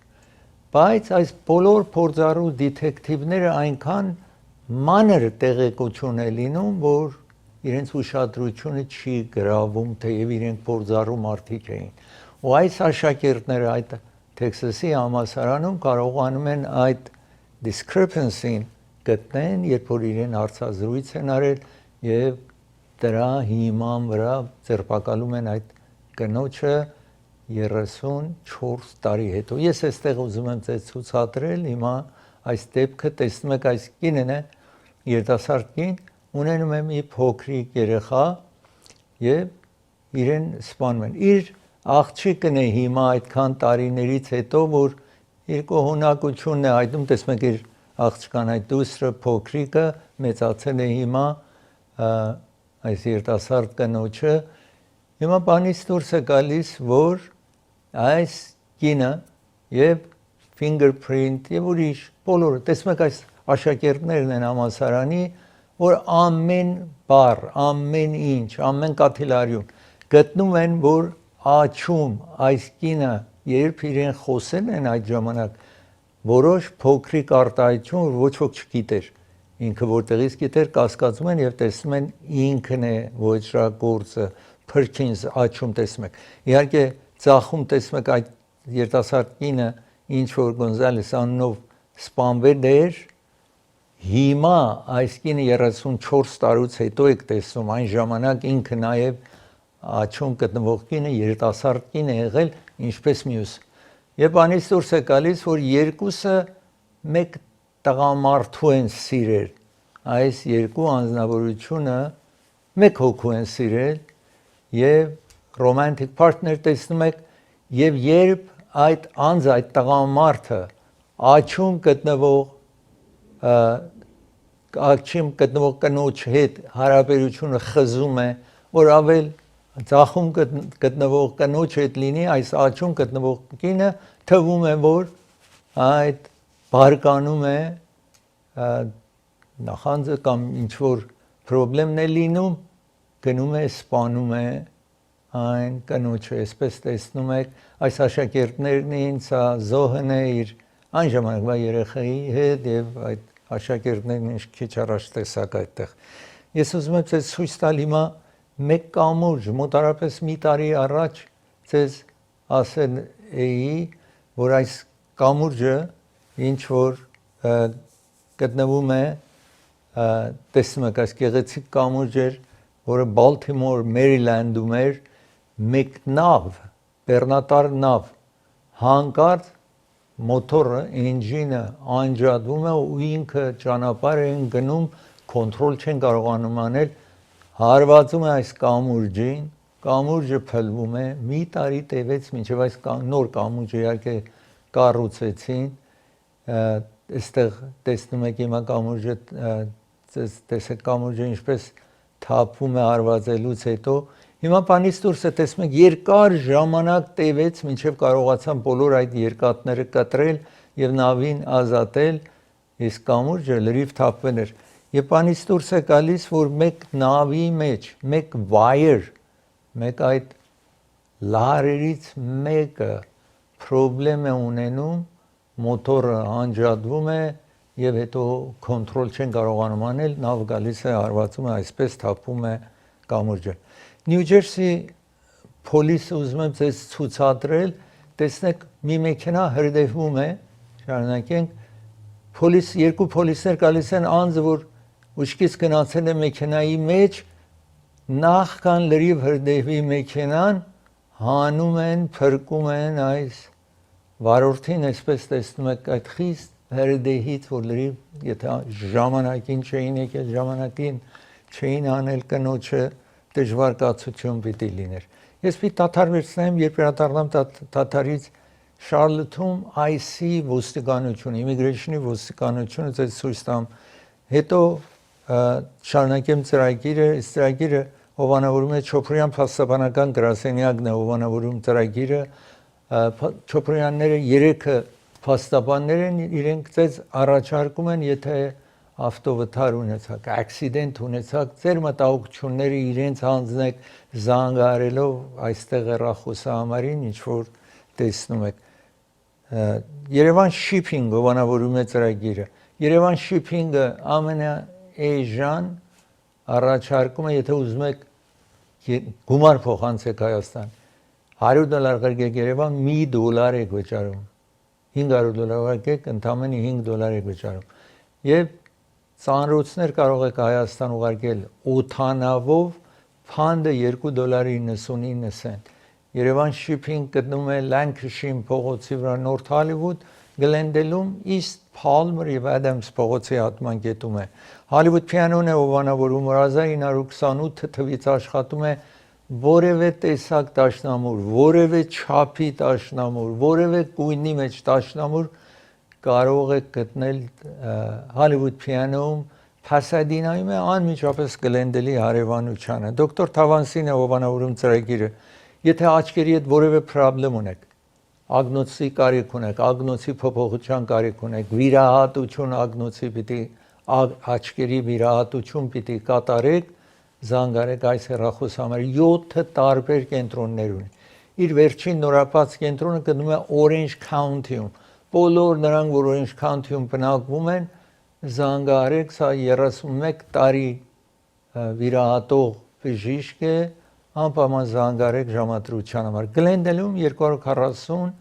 Բայց այս բոլոր փորձառու դետեկտիվները այնքան մանր տեղեկություն է լինում, որ իրենց ուշադրությունը չի գրավում, թեև իրենք փորձառու մարդիկ էին։ Ու այս աշակերտները այդ Թեքսասի համալսարանում կարողանում են այդ discrepancy-ն գտնեն, երբ որ իրեն հարցազրույց են արել եւ դրա հիման վրա ձերբակալում են այդ կնոջը 34 տարի հետո։ Ես այստեղ ուզում եմ ձեզ ցուցադրել հիմա այս դեպքը, տեսնում եք այս կինն է, երիտասարդ կին, ունենում է մի փոքրիկ երեխա եւ իրեն սպանում են։ Իր աղջիկն է հիմա այդքան տարիներից հետո, որ իր կողոնակությունն է այդում, տեսնում եք իր աղջկան այդ դուսրը փոքրիկը մեծացել է հիմա այս երիտասարդ կնոջը հիմա բանից դուրս է գալիս որ այս կինը եւ fingerprint եւ ուրիշ բոլորը տեսնում եք այս աշակերտներն են համալսարանի որ ամեն բառ ամեն ինչ ամեն կաթիլարիում գտնում են որ աչում այս կինը երբ իրեն խոսել են այդ ժամանակ որոշ փոքրիկ արտահայտություն ոչ ոք չգիտեր ինքը որտեղից գիտեր կասկածում են եւ տեսնում են ինքն է ոճրագործը Perkins աչում տեսնում եք իհարկե ցախում տեսնում եք այդ երիտասարդ կինը ինչ որ Գոնզալես անունով սպանվել էր հիմա այս կինը 34 տարուց հետո եք տեսնում այն ժամանակ ինքը նաեւ աչում գտնվող կինը երիտասարդ կին է եղել ինչպես մյուս Եվ բանից դուրս է գալիս, որ երկուսը մեկ տղամարդու են սիրել, այս երկու անձնավորությունը մեկ հոգու են սիրել և romantic partner տեսնում եք և երբ այդ անձը, այդ տղամարդը աչում գտնվող կնոջ հետ հարաբերությունը խզում է, որ ավել Ցախում գտնվող կնոջ հետ լինի այս աչում գտնվող կինը թվում է որ այդ բարկանում է նախանձը կամ ինչ որ խնդրեմ է լինում գնում է սպանում է այն կնոջը, այսպես տեսնում եք, այս աշակերտներն ինձ զոհն է իր այն ժամանակվա երեխայի հետ եւ այդ աշակերտներն ինչ քիչ առաջ տեսակ այդտեղ։ Ես ուզում եմ ձեզ ցույց տալ հիմա մեկ կամուրջ, մոտարապես մի տարի առաջ ձեզ ասել էի, որ այս կամուրջը ինչ որ գտնվում է, տեսնում եք, այս գեղեցիկ կամուրջ էր, որը Բալթիմոր, Մերիլանդում էր, մեկ նավ, բեռնատար նավ, հանկարծ մոտորը, էնջինը անջատվում է ու ինքը ճանապարհ են գնում, կոնտրոլ չեն կարողանում անել, հարվածում է այս կամուրջին, կամուրջը փլվում է, մի տարի տևեց, մինչև այս նոր կամուրջը իհարկե կառուցեցին, այստեղ տեսնում եք հիմա կամուրջը, տեսեք կամուրջը ինչպես թափվում է հարվածելուց հետո, հիմա բանից դուրս է տեսնում եք երկար ժամանակ տևեց, մինչև կարողացան բոլոր այդ երկաթները կտրել եւ նավին ազատել, իսկ կամուրջը լրիվ թափվել էր։ Եվ բանից դուրս է գալիս, որ մեկ նավի մեջ, մեկ վայր, մեկ այդ լարերից մեկը պրոբլեմ է ունենում, մոտորը անջատվում է եւ հետո կոնտրոլ չեն կարողանում անել, նավը գալիս է հարվածում է, այսպես թափում է կամուրջը։ Նյու Ջերսի փոլիսը ուզում եմ ձեզ ցուցադրել, տեսնեք մի մեքենա հրդեհվում է, շարունակենք, երկու փոլիսներ գալիս են անձը, որ ուշքից գնացել է մեքենայի մեջ, նախքան լրիվ հրդեհվի մեքենան, հանում են, փրկում են այս վարորդին, այսպես տեսնում եք այդ խիստ հրդեհից, որ լրիվ, եթե ժամանակին չէին եկել, ժամանակին չէին անել կնոջը, դժվար կացություն պիտի լիներ։ Ես պիտի դադար վերցնեմ, երբ վերադառնամ դադարից, Շարլոթում IC ոստիկանությունը, Immigration-ի ոստիկանությունը ձեզ ցույց տամ, հետո շարունակեմ ծրագիրը, այս ծրագիրը հովանավորում է Չոփրյան փաստաբանական գրասենյակն է հովանավորում ծրագիրը, Չոփրյանները 3 փաստաբաններ են, իրենք ձեզ առաջարկում են, եթե ավտովթար ունեցաք, accident ունեցաք, ձեր մտահոգությունները իրենց հանձնեք զանգահարելով այստեղ հեռախոսահամարին, ինչ որ տեսնում եք։ Երևան Shipping հովանավորում է ծրագիրը։ Երևան Shipping-ը ամենաէժան առաջարկում է, եթե ուզում եք գումար փոխանցեք Հայաստան, $100 ղրկեք Երևան, $1 եք վճարում, $500 ղրկեք, ընդամենը $5 եք վճարում։ Եվ ծանրոցներ կարող եք Հայաստան ուղարկել օդանավով, փանդը $2.99 Երևան Shipping գտնվում է Lancashire փողոցի վրա Նորթ Հոլիվուդ, Գլենդելում, East Palmer եւ Adams փողոցի հատման կետում է։ Hollywood Piano-ն է հովանավորում, 1928 թվականից աշխատում է, որևէ տեսակ դաշնամուր, որևէ չափի դաշնամուր, որևէ գույնի մեջ դաշնամուր կարող եք գտնել Hollywood Piano-ում, Pasadena-ում է անմիջապես Գլենդելի հարևանությանը։ Դոկտոր Թավանսին է հովանավորում ծրագիրը։ Եթե աչքերի հետ որևէ պրոբլեմ ունեք, ագնոցի կարիք ունեք, ագնոցի փոփոխության կարիք ունեք, վիրահատություն ագնոցի պիտի աչքերի վիրահատություն պիտի կատարեք, զանգարեք այս հեռախոսահամարի 7 տարբեր կենտրոններ ունի։ Իր վերջին նորաբաց կենտրոնը գտնվում է Orange County-ում։ Բոլոր նրանք, որ Orange County-ում բնակվում են, զանգարեք, սա 31 տարի վիրահատող բժիշկ է, անպայման զանգարեք ժամադրության համար։ Գլենդելում 240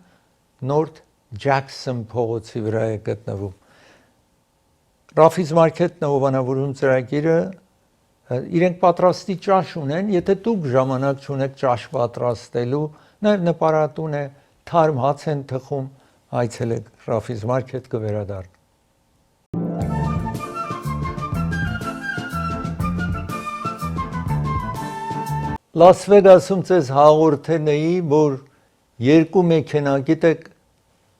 North Jackson փողոցի վրա է գտնվում։ Raffi's Market-ն հովանավորում ծրագիրը, իրենք պատրաստի ճաշ ունեն, եթե դուք ժամանակ չունեք ճաշ պատրաստելու, նաև նպարատուն է, թարմ հաց են թխում, այցելեք Raffi's Market կվերադառնա։ Լաս Վեգասում ձեզ հաղորդել էի, որ երկու մեքենա, գիտեք,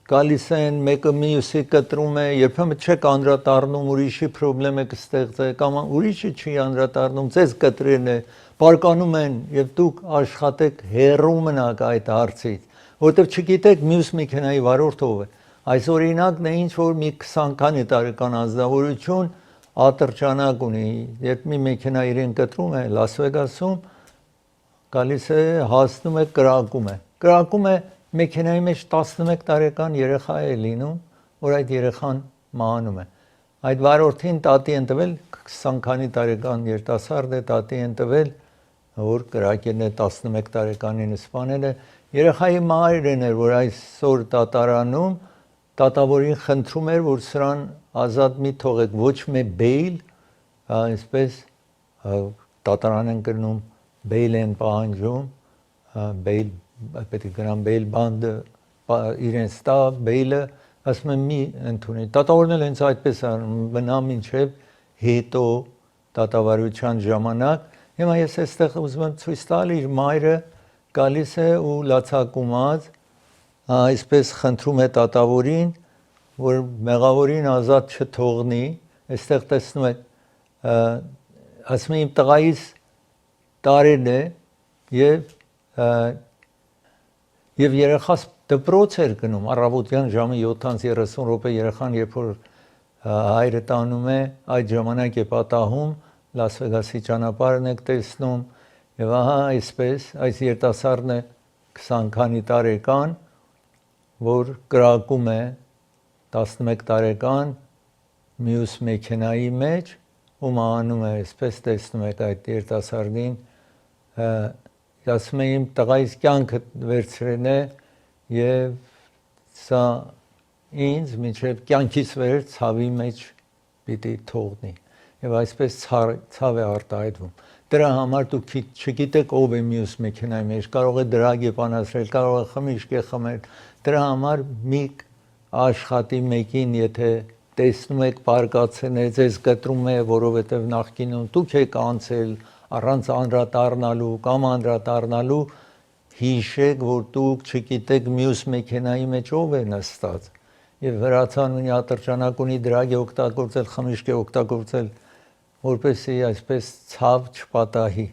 գալիս են, մեկը մյուսի կտրում է, երբեմն չեք անդրադառնում, ուրիշի պրոբլեմ եք ստեղծել, կամ ուրիշը չի անդրադառնում, ձեզ կտրելն է, բարկանում են եւ դուք աշխատեք հեռու մնաք այդ հարցից, որտեղ չգիտեք մյուս մեքենայի վարորդը ով է։ Այս օրինակն է ինչ որ մի 20 տարեկան ազնվորություն ատրճանակ ունի, երբ մի մեքենա իրեն կտրում է Լաս Վեգասում, գալիս է հասնում է կրակում է մեքենայի մեջ 11 տարեկան երեխա է լինում, որ այդ երեխան մահանում է։ Այդ վարորդին տատի են տվել 20 քանի տարեկան երիտասարդ է, տատի են տվել, որ կրակել է 11 տարեկանին սպանել է։ Երեխայի մայրն էր, որ այսօր դատարանում դատավորին խնդրում էր, որ սրան ազատ մի թողեք, ոչ մի բեյլ, այսպես դատարան են կրնում, բեյլ են պահանջում, բեյլ պետք է գնան բեյլ բանդը իրենց տա, բեյլը ասում են մի ընդունի։ Դատավորն էլ հենց այդպես մնա մինչև հետո դատավարության ժամանակ։ Հիմա ես այստեղ ուզում եմ ցույց տալ, իր մայրը գալիս է ու լացակումած այսպես խնդրում է դատավորին, որ մեղավորին ազատ չթողնի, այստեղ տեսնում եք, ասում եմ իմ տղայիս տարել է եւ երեխաս դպրոց էր գնում առավոտյան ժամը 7:30 երեխան երբ որ հայրը տանում է այդ ժամանակ է պատահում Լաս Վեգասի ճանապարհն եք տեսնում եւ ահա այսպես այս երիտասարդն է 20 քանի տարեկան որ կրակում է 11 տարեկան մյուս մեքենայի մեջ ու մահանում է այսպես տեսնում եք այդ երիտասարդին ասում եմ իմ տղայիս կյանքը վերցրել է եւ սա ինձ մինչև կյանքից վեր ցավի մեջ պիտի թողնի եւ այսպես ցավ է արտահայտվում դրա համար դուք չգիտեք ով է մյուս մեքենայի մեջ կարող է դրագ է բանացրել կարող է խմիչք է խմել դրա համար մի աշխատի մեկին եթե տեսնում եք բարգացել է ձեզ կտրում է որովհետեւ նախկինում դուք եք անցել առանց անդրադառնալու կամ անդրադառնալու հիշեք որ դուք չգիտեք մյուս մեքենայի մեջ ով է նստած եւ վրացան ունի ատրճանակ ունի դրագ է օգտագործել խմիչք է օգտագործել որպեսզի այսպես ցավ չպատահի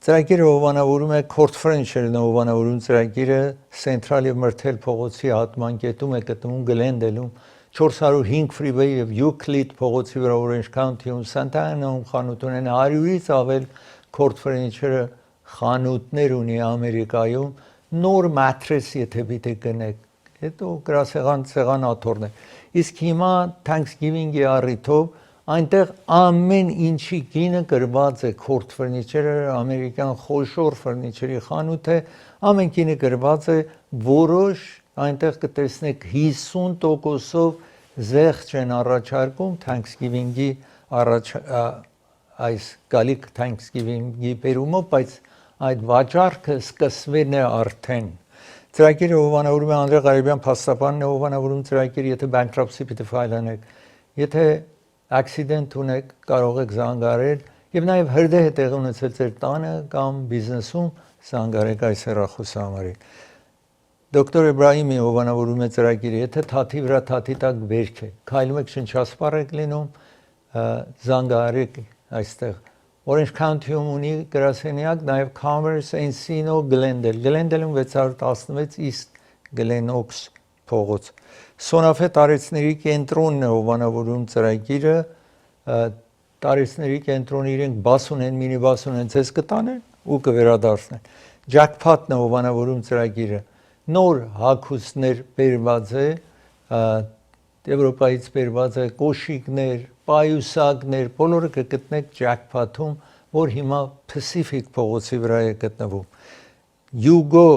ծրագիրը հովանավորում է Քորտ Ֆրենչերն հովանավորում ծրագիրը Սենտրալ եւ Մրթել փողոցի հատման կետում է գտնվում Գլենդելում 405 ֆրիվեյ եւ Յուկլիդ փողոցի վրա Օրենջ Քաունթիում Սանտա Անայում խանութ ունեն 100-ից ավել Քորտ Ֆրենչերը խանութներ ունի Ամերիկայում նոր մատրես եթե պիտի գնեք հետո գրասեղան սեղանաթոռն է իսկ հիմա Thanksgiving-ի առիթով այնտեղ ամեն ինչի գինը գրված է Քորտ Ֆրենիչերը ամերիկյան խոշոր ֆրնիչերի խանութ է ամեն գինը գրված է որոշ այնտեղ կտեսնեք 50%-ով զեղչ են առաջարկում Thanksgiving-ի այս գալիք Thanksgiving-ի բերումով բայց այդ վաճառքը սկսվել է արդեն ծրագիրը հովանավորում է Անդրե Ղարիբյան փաստաբանն է հովանավորում ծրագիրը եթե bankruptcy պիտի ֆայլանեք եթե accident ունեք կարող եք զանգարել եւ նաեւ հրդեհ է տեղի ունեցել ձեր տանը կամ բիզնեսում զանգարեք այս հեռախոսի համարին Դոկտոր Էբրահիմի հովանավորում է ծրագիրը եթե թաթի վրա թաթի տակ վերք է քայլում եք շնչասպառ եք լինում զանգարեք այստեղ Orange County-ում ունի գրասենյակ նաև Commerce Encino Glendale-ում 616 իսկ Glenox փողոց Սոնաֆե տարեցների կենտրոնն է հովանավորում ծրագիրը տարեցների կենտրոնը իրենք բաս ունեն մինիբաս ունեն ցես կտանեն ու կվերադարձնեն Jackpot-ն է հովանավորում ծրագիրը նոր հագուստներ բերված է Եվրոպայից բերված է կոշիկներ, պայուսակներ, բոլորը կգտնեք Jackpot-ում, որ հիմա Pacific փողոցի վրա է գտնվում։ Yugo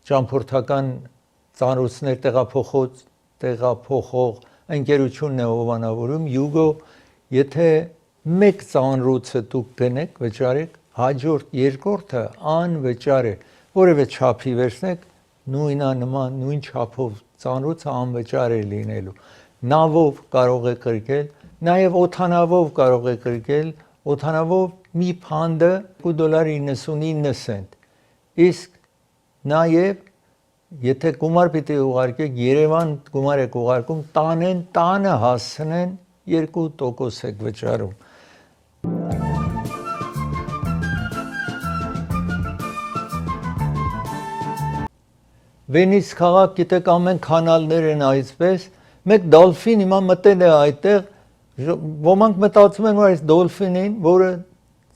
ճամփորդական ծանրոցներ տեղափոխող ընկերությունն է հովանավորում Yugo, եթե մեկ ծանրոցը դուք գնեք, վճարեք, հաջորդ երկրորդը անվճար է, որևէ չափի վերցնեք, նույնանման, նույն չափով ծանրոցը անվճար է լինելու նավով կարող է կրկել նաև օդանավով կարող է կրկել օդանավով մի փանդը $2.99 իսկ նաև եթե գումար պիտի ուղարկեք Երևան գումար եք ուղարկում տանը հասցնեն 2% եք վճարում Վենիս քաղաք գիտեք ամեն կանալներ են այսպես մեկ դոլֆին հիմա մտել է այդտեղ ոմանք մտածում են որ այս դոլֆինին որը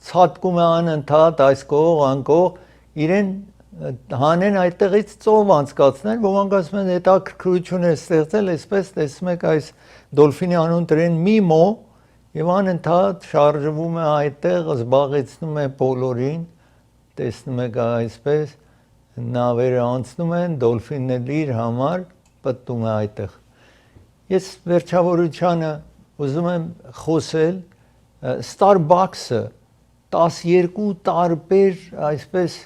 ցածկում է անընդհատ այս կողմ անկող իրեն հանեն այդտեղից ծով անցկացնել, ոմանք ասում են հետաքրքրություն է ստեղծել, այսպես տեսնում եք այս դոլֆինի անուն դրեն Միմո եւ անընդհատ շարժվում է այդտեղ, զբաղեցնում է բոլորին, տեսնում եք այսպես նավերը անցնում են, դոլֆինն իր համար պտտում է այդտեղ։ Ես վերջավորությանը ուզում եմ խոսել Starbucks-ը 12 տարբեր այսպես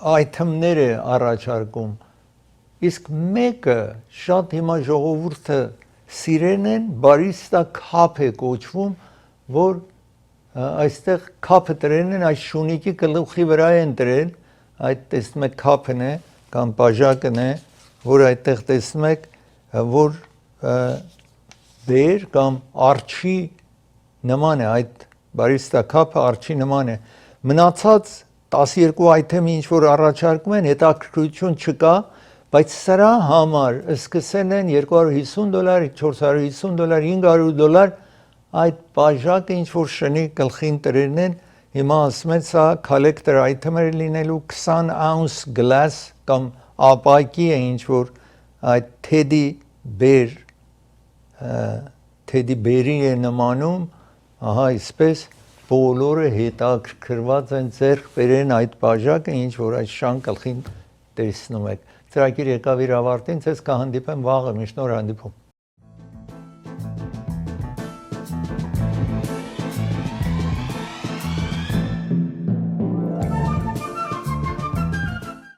այթեմներ է առաջարկում, իսկ մեկը շատ հիմա ժողովուրդը սիրեն են, բարիստա քափ է կոչվում, որ այստեղ քափը դրել են, այս շունիկի գլուխի վրա են դրել, այդ տեսնում եք քափն է կամ բաժակն է, որ այդտեղ տեսնում եք, որ բեր կամ արջի նման է, այդ բարիստա քափը արջի նման է, մնացած 12 այթեմը ինչ որ առաջարկում են, հետաքրքրություն չկա, բայց սրա համար սկսել են $250, $450, $500 այդ բաժակը ինչ որ շնի գլխին տրելն են, հիմա ասում են սա collector item է լինելու 20 ounce glass կամ ապակի է ինչ որ այդ թեդի բերի է նմանում, ահա այսպես բոլորը հետաքրքրված են ձեռք բերեն այդ բաժակը, ինչ որ այդ շան գլխին տեսնում եք։ Ծրագիր եկավ իր ավարտին, ցես կհանդիպեմ վաղը, մի շնորհ հանդիպում։